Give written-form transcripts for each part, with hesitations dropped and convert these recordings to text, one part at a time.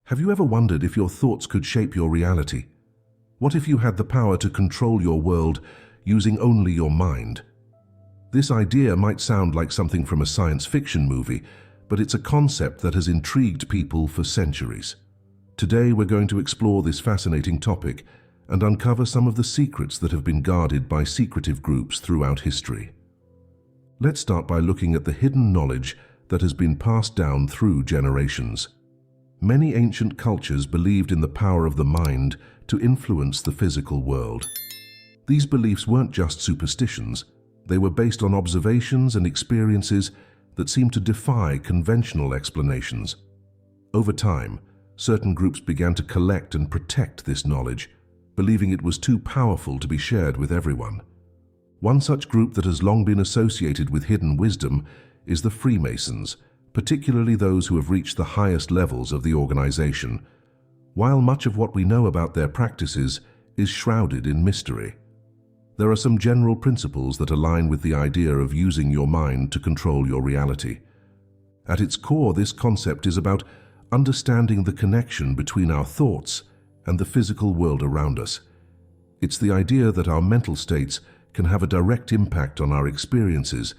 Have you ever wondered if your thoughts could shape your reality? What if you had the power to control your world using only your mind? This idea might sound like something from a science fiction movie, but it's a concept that has intrigued people for centuries. Today we're going to explore this fascinating topic and uncover some of the secrets that have been guarded by secretive groups throughout history. Let's start by looking at the hidden knowledge that has been passed down through generations. Many ancient cultures believed in the power of the mind to influence the physical world. These beliefs weren't just superstitions, they were based on observations and experiences that seemed to defy conventional explanations. Over time, certain groups began to collect and protect this knowledge, believing it was too powerful to be shared with everyone. One such group that has long been associated with hidden wisdom is the Freemasons, particularly those who have reached the highest levels of the organization. While much of what we know about their practices is shrouded in mystery, there are some general principles that align with the idea of using your mind to control your reality. At its core, this concept is about understanding the connection between our thoughts and the physical world around us. It's the idea that our mental states can have a direct impact on our experiences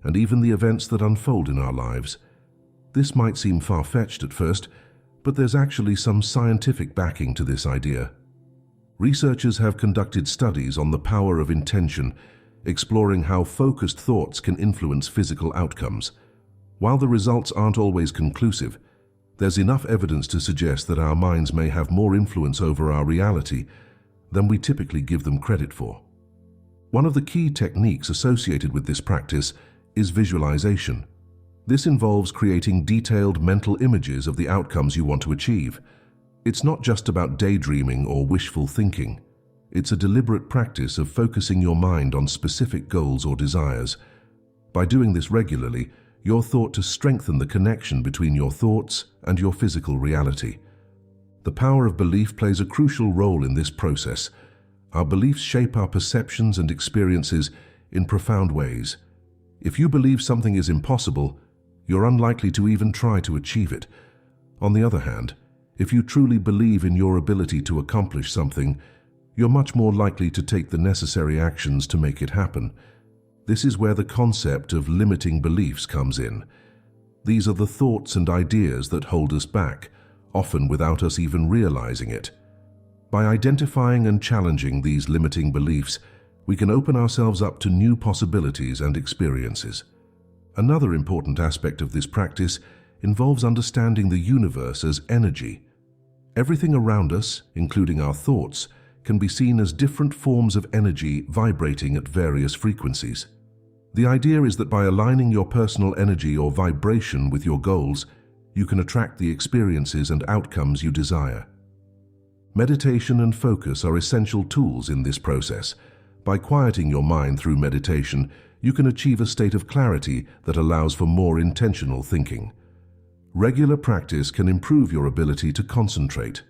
and even the events that unfold in our lives. This might seem far-fetched at first, but there's actually some scientific backing to this idea. Researchers have conducted studies on the power of intention, exploring how focused thoughts can influence physical outcomes. While the results aren't always conclusive, there's enough evidence to suggest that our minds may have more influence over our reality than we typically give them credit for. One of the key techniques associated with this practice is visualization. This involves creating detailed mental images of the outcomes you want to achieve. It's not just about daydreaming or wishful thinking. It's a deliberate practice of focusing your mind on specific goals or desires. By doing this regularly, you're thought to strengthen the connection between your thoughts and your physical reality. The power of belief plays a crucial role in this process. Our beliefs shape our perceptions and experiences in profound ways. If you believe something is impossible, you're unlikely to even try to achieve it. On the other hand, if you truly believe in your ability to accomplish something, you're much more likely to take the necessary actions to make it happen. This is where the concept of limiting beliefs comes in. These are the thoughts and ideas that hold us back, often without us even realizing it. By identifying and challenging these limiting beliefs, we can open ourselves up to new possibilities and experiences. Another important aspect of this practice involves understanding the universe as energy. Everything around us, including our thoughts, can be seen as different forms of energy vibrating at various frequencies. The idea is that by aligning your personal energy or vibration with your goals, you can attract the experiences and outcomes you desire. Meditation and focus are essential tools in this process. By quieting your mind through meditation, you can achieve a state of clarity that allows for more intentional thinking. Regular practice can improve your ability to concentrate,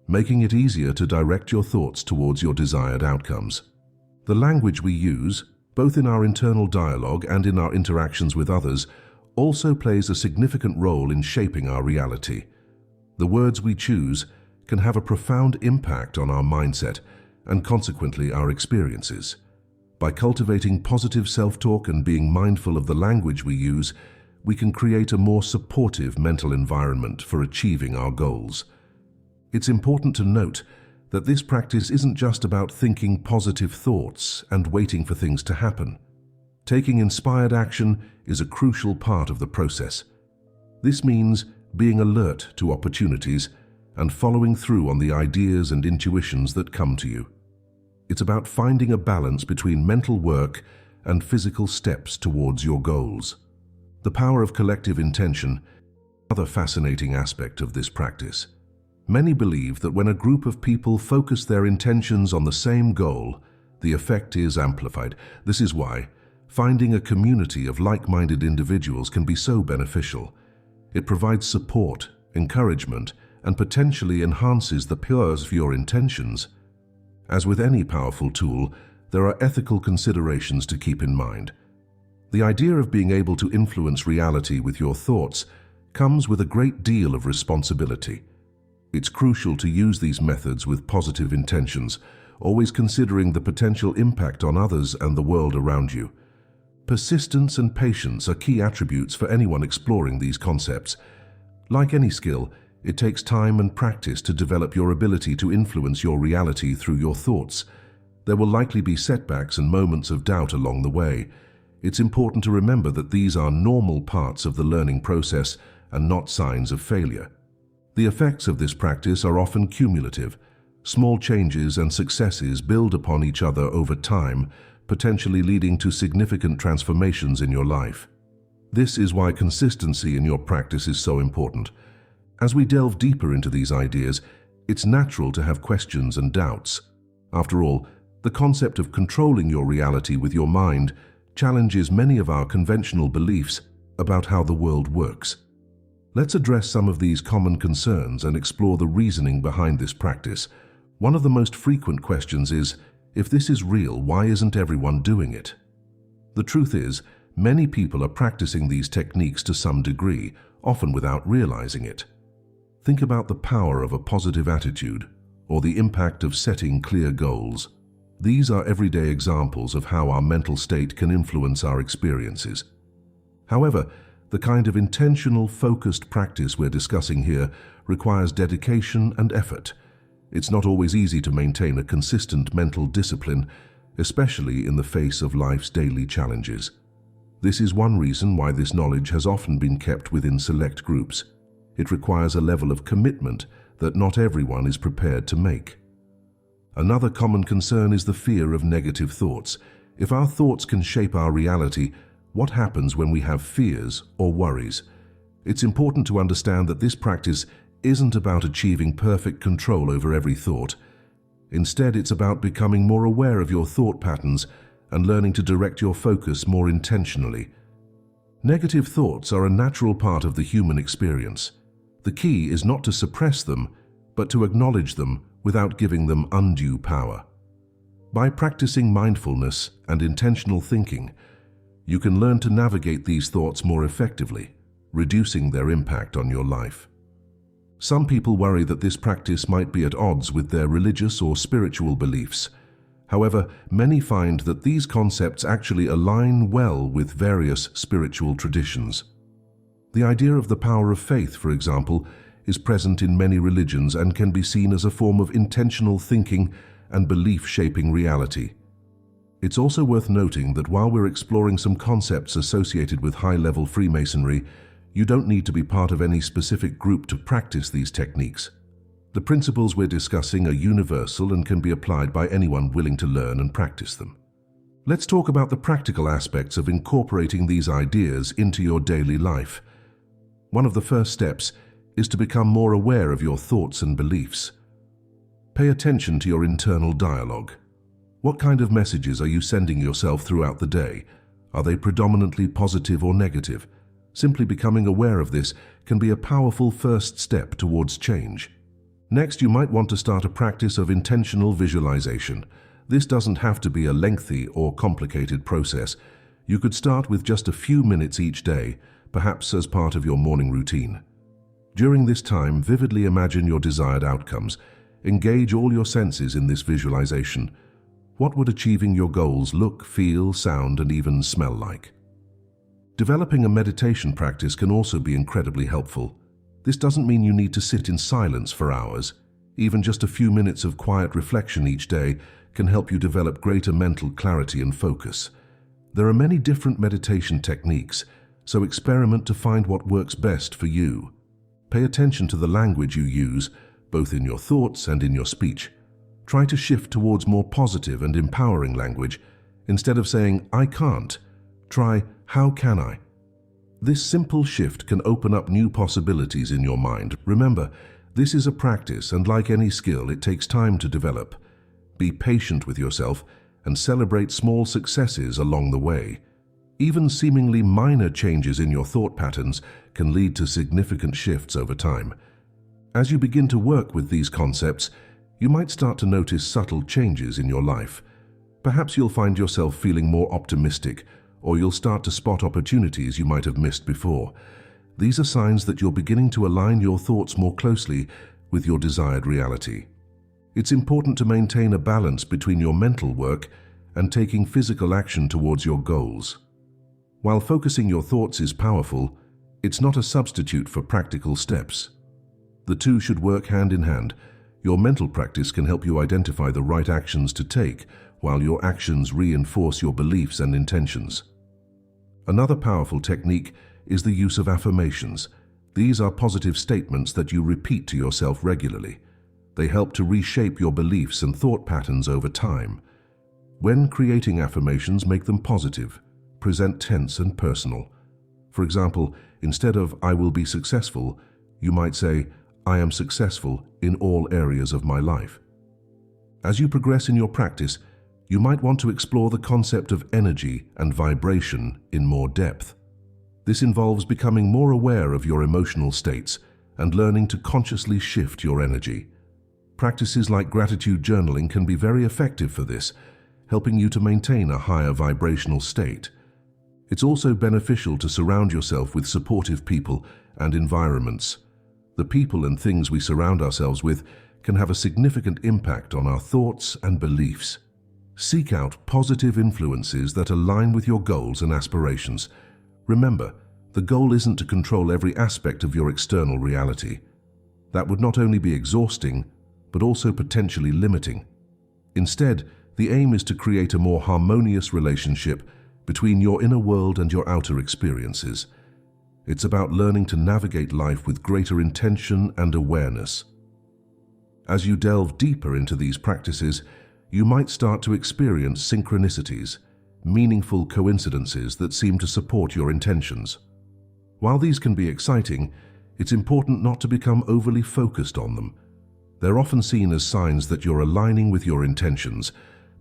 making it easier to direct your thoughts towards your desired outcomes. The language we use, both in our internal dialogue and in our interactions with others, also plays a significant role in shaping our reality. The words we choose can have a profound impact on our mindset and consequently our experiences. By cultivating positive self-talk and being mindful of the language we use, we can create a more supportive mental environment for achieving our goals. It's important to note that this practice isn't just about thinking positive thoughts and waiting for things to happen. Taking inspired action is a crucial part of the process. This means being alert to opportunities and following through on the ideas and intuitions that come to you. It's about finding a balance between mental work and physical steps towards your goals. The power of collective intention is another fascinating aspect of this practice. Many believe that when a group of people focus their intentions on the same goal, the effect is amplified. This is why finding a community of like-minded individuals can be so beneficial. It provides support, encouragement, and potentially enhances the purity of your intentions. As with any powerful tool, there are ethical considerations to keep in mind. The idea of being able to influence reality with your thoughts comes with a great deal of responsibility. It's crucial to use these methods with positive intentions, always considering the potential impact on others and the world around you. Persistence and patience are key attributes for anyone exploring these concepts. Like any skill, it takes time and practice to develop your ability to influence your reality through your thoughts. There will likely be setbacks and moments of doubt along the way. It's important to remember that these are normal parts of the learning process and not signs of failure. The effects of this practice are often cumulative. Small changes and successes build upon each other over time, potentially leading to significant transformations in your life. This is why consistency in your practice is so important. As we delve deeper into these ideas, it's natural to have questions and doubts. After all, the concept of controlling your reality with your mind challenges many of our conventional beliefs about how the world works. Let's address some of these common concerns and explore the reasoning behind this practice. One of the most frequent questions is, if this is real, why isn't everyone doing it? The truth is, many people are practicing these techniques to some degree, often without realizing it. Think about the power of a positive attitude, or the impact of setting clear goals. These are everyday examples of how our mental state can influence our experiences. However, the kind of intentional, focused practice we're discussing here requires dedication and effort. It's not always easy to maintain a consistent mental discipline, especially in the face of life's daily challenges. This is one reason why this knowledge has often been kept within select groups. It requires a level of commitment that not everyone is prepared to make. Another common concern is the fear of negative thoughts. If our thoughts can shape our reality, what happens when we have fears or worries? It's important to understand that this practice isn't about achieving perfect control over every thought. Instead, it's about becoming more aware of your thought patterns and learning to direct your focus more intentionally. Negative thoughts are a natural part of the human experience. The key is not to suppress them, but to acknowledge them without giving them undue power. By practicing mindfulness and intentional thinking, you can learn to navigate these thoughts more effectively, reducing their impact on your life. Some people worry that this practice might be at odds with their religious or spiritual beliefs. However, many find that these concepts actually align well with various spiritual traditions. The idea of the power of faith, for example, is present in many religions and can be seen as a form of intentional thinking and belief shaping reality. It's also worth noting that while we're exploring some concepts associated with high-level Freemasonry, you don't need to be part of any specific group to practice these techniques. The principles we're discussing are universal and can be applied by anyone willing to learn and practice them. Let's talk about the practical aspects of incorporating these ideas into your daily life. One of the first steps is to become more aware of your thoughts and beliefs. Pay attention to your internal dialogue. What kind of messages are you sending yourself throughout the day? Are they predominantly positive or negative? Simply becoming aware of this can be a powerful first step towards change. Next, you might want to start a practice of intentional visualization. This doesn't have to be a lengthy or complicated process. You could start with just a few minutes each day, perhaps as part of your morning routine. During this time, vividly imagine your desired outcomes. Engage all your senses in this visualization. What would achieving your goals look, feel, sound, and even smell like? Developing a meditation practice can also be incredibly helpful. This doesn't mean you need to sit in silence for hours. Even just a few minutes of quiet reflection each day can help you develop greater mental clarity and focus. There are many different meditation techniques, so experiment to find what works best for you. Pay attention to the language you use, both in your thoughts and in your speech. Try to shift towards more positive and empowering language. Instead of saying, "I can't," try, "How can I?" This simple shift can open up new possibilities in your mind. Remember, this is a practice, and like any skill, it takes time to develop. Be patient with yourself and celebrate small successes along the way. Even seemingly minor changes in your thought patterns can lead to significant shifts over time. As you begin to work with these concepts, you might start to notice subtle changes in your life. Perhaps you'll find yourself feeling more optimistic, or you'll start to spot opportunities you might have missed before. These are signs that you're beginning to align your thoughts more closely with your desired reality. It's important to maintain a balance between your mental work and taking physical action towards your goals. While focusing your thoughts is powerful, it's not a substitute for practical steps. The two should work hand in hand. Your mental practice can help you identify the right actions to take, while your actions reinforce your beliefs and intentions. Another powerful technique is the use of affirmations. These are positive statements that you repeat to yourself regularly. They help to reshape your beliefs and thought patterns over time. When creating affirmations, make them positive, present tense and personal. For example, instead of "I will be successful," you might say, "I am successful in all areas of my life." As you progress in your practice, you might want to explore the concept of energy and vibration in more depth. This involves becoming more aware of your emotional states and learning to consciously shift your energy. Practices like gratitude journaling can be very effective for this, helping you to maintain a higher vibrational state. It's also beneficial to surround yourself with supportive people and environments. The people and things we surround ourselves with can have a significant impact on our thoughts and beliefs. Seek out positive influences that align with your goals and aspirations. Remember, the goal isn't to control every aspect of your external reality. That would not only be exhausting, but also potentially limiting. Instead, the aim is to create a more harmonious relationship between your inner world and your outer experiences. It's about learning to navigate life with greater intention and awareness. As you delve deeper into these practices, you might start to experience synchronicities, meaningful coincidences that seem to support your intentions. While these can be exciting, it's important not to become overly focused on them. They're often seen as signs that you're aligning with your intentions,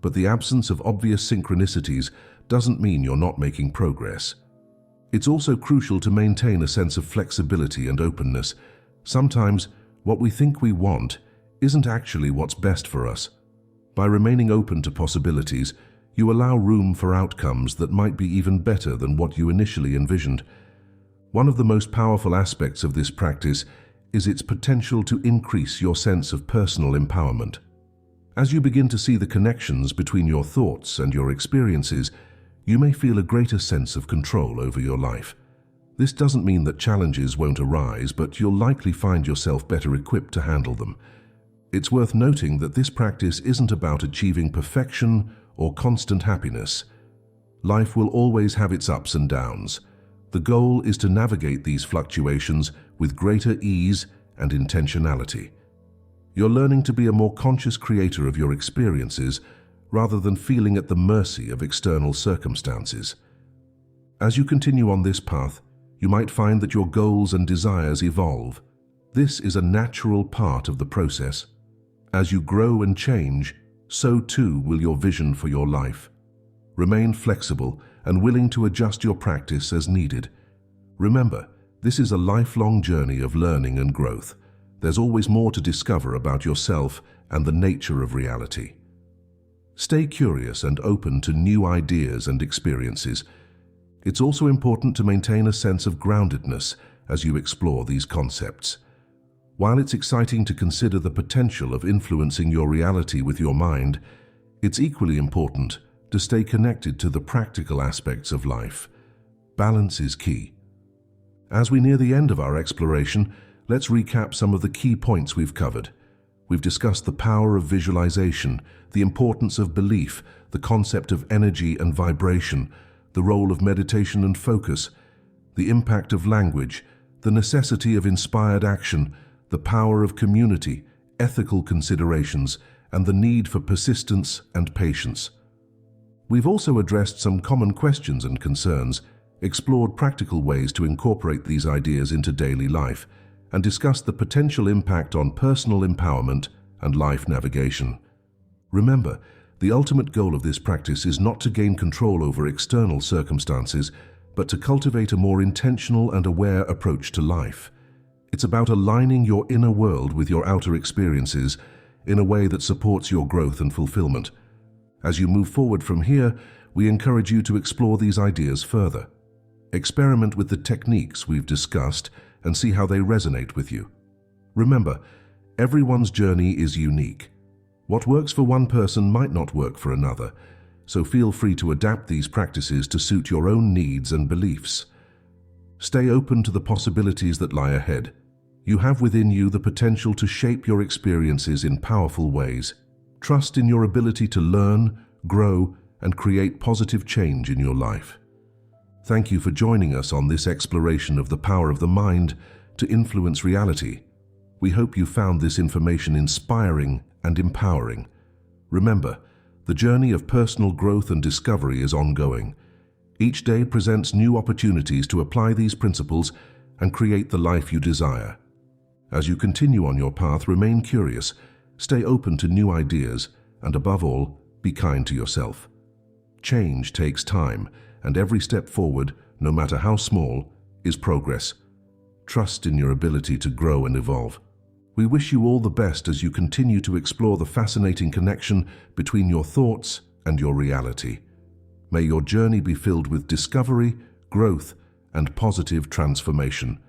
but the absence of obvious synchronicities doesn't mean you're not making progress. It's also crucial to maintain a sense of flexibility and openness. Sometimes, what we think we want isn't actually what's best for us. By remaining open to possibilities, you allow room for outcomes that might be even better than what you initially envisioned. One of the most powerful aspects of this practice is its potential to increase your sense of personal empowerment. As you begin to see the connections between your thoughts and your experiences, you may feel a greater sense of control over your life. This doesn't mean that challenges won't arise, but you'll likely find yourself better equipped to handle them. It's worth noting that this practice isn't about achieving perfection or constant happiness. Life will always have its ups and downs. The goal is to navigate these fluctuations with greater ease and intentionality. You're learning to be a more conscious creator of your experiences rather than feeling at the mercy of external circumstances. As you continue on this path, you might find that your goals and desires evolve. This is a natural part of the process. As you grow and change, so too will your vision for your life. Remain flexible and willing to adjust your practice as needed. Remember, this is a lifelong journey of learning and growth. There's always more to discover about yourself and the nature of reality. Stay curious and open to new ideas and experiences. It's also important to maintain a sense of groundedness as you explore these concepts. While it's exciting to consider the potential of influencing your reality with your mind, it's equally important to stay connected to the practical aspects of life. Balance is key. As we near the end of our exploration, let's recap some of the key points we've covered. We've discussed the power of visualization, the importance of belief, the concept of energy and vibration, the role of meditation and focus, the impact of language, the necessity of inspired action, the power of community, ethical considerations, and the need for persistence and patience. We've also addressed some common questions and concerns, explored practical ways to incorporate these ideas into daily life, and discussed the potential impact on personal empowerment and life navigation. Remember, the ultimate goal of this practice is not to gain control over external circumstances, but to cultivate a more intentional and aware approach to life. It's about aligning your inner world with your outer experiences in a way that supports your growth and fulfillment. As you move forward from here, we encourage you to explore these ideas further. Experiment with the techniques we've discussed and see how they resonate with you. Remember, Everyone's journey is unique. What works for one person might not work for another, so feel free to adapt these practices to suit your own needs and beliefs. Stay open to the possibilities that lie ahead. You have within you the potential to shape your experiences in powerful ways. Trust in your ability to learn, grow, and create positive change in your life. Thank you for joining us on this exploration of the power of the mind to influence reality. We hope you found this information inspiring and empowering. Remember, the journey of personal growth and discovery is ongoing. Each day presents new opportunities to apply these principles and create the life you desire. As you continue on your path, remain curious, stay open to new ideas, and above all, be kind to yourself. Change takes time, and every step forward, no matter how small, is progress. Trust in your ability to grow and evolve. We wish you all the best as you continue to explore the fascinating connection between your thoughts and your reality. May your journey be filled with discovery, growth, and positive transformation.